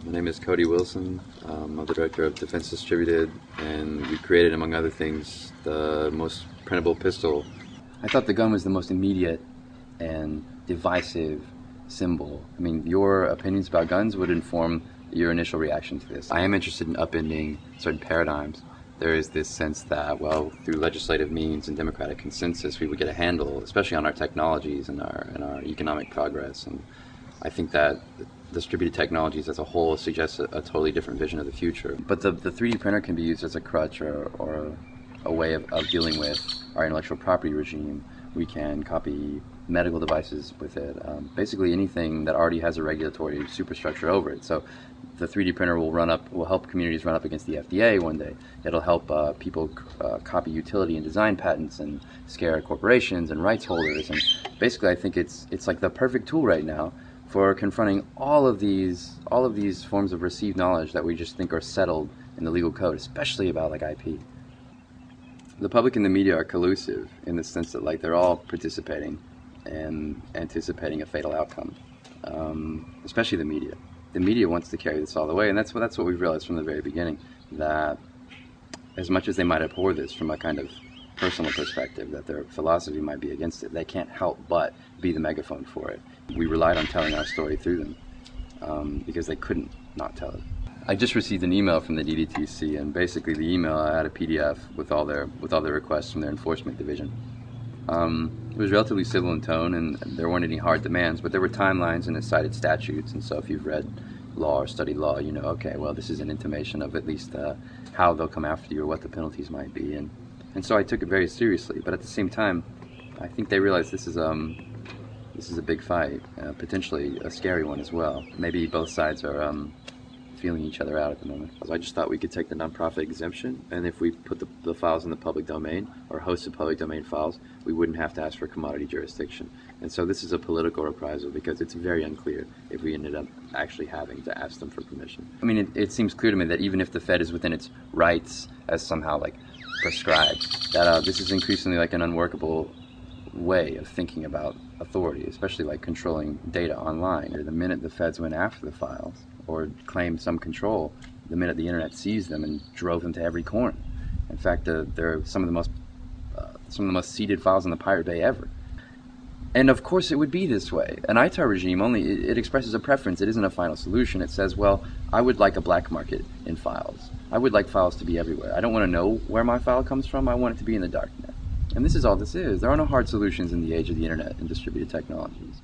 My name is Cody Wilson. I'm the director of Defense Distributed, and we created, among other things, the most printable pistol. I thought the gun was the most immediate and divisive symbol. I mean, your opinions about guns would inform your initial reaction to this. I am interested in upending certain paradigms. There is this sense that, well, through legislative means and democratic consensus, we would get a handle, especially on our technologies and our economic progress. And I think that distributed technologies as a whole suggests a totally different vision of the future. But the 3D printer can be used as a crutch or a way of dealing with our intellectual property regime. We can copy medical devices with it, basically anything that already has a regulatory superstructure over it. So the 3D printer will help communities run up against the FDA one day. It'll help people copy utility and design patents and scare corporations and rights holders. And basically, I think it's like the perfect tool right now for confronting all of these forms of received knowledge that we just think are settled in the legal code, especially about like IP. The public and the media are collusive in the sense that like they're all participating and anticipating a fatal outcome, especially the media. The media wants to carry this all the way, and that's what we've realized from the very beginning, that as much as they might abhor this from a kind of personal perspective, that their philosophy might be against it, they can't help but be the megaphone for it. We relied on telling our story through them because they couldn't not tell it. I just received an email from the DDTC, and basically the email had a PDF with all their requests from their enforcement division. It was relatively civil in tone, and there weren't any hard demands, but there were timelines and it cited statutes, and so if you've read law or studied law, you know, okay, well, this is an intimation of at least how they'll come after you or what the penalties might be, and so I took it very seriously. But at the same time, I think they realized this is a big fight, potentially a scary one as well. Maybe both sides are feeling each other out at the moment. So I just thought we could take the nonprofit exemption, and if we put the files in the public domain or hosted public domain files, we wouldn't have to ask for commodity jurisdiction. And so this is a political reprisal because it's very unclear if we ended up actually having to ask them for permission. I mean, it seems clear to me that even if the Fed is within its rights as somehow like prescribed, that this is increasingly like an unworkable way of thinking about authority, especially like controlling data online. The minute the Feds went after the files or claimed some control, the minute the internet seized them and drove them to every corner. In fact, they're some of the most seeded files in the Pirate Bay ever. And of course it would be this way. An ITAR regime it expresses a preference. It isn't a final solution. It says, well, I would like a black market in files. I would like files to be everywhere. I don't want to know where my file comes from. I want it to be in the darknet. And this is all this is. There are no hard solutions in the age of the internet and distributed technologies.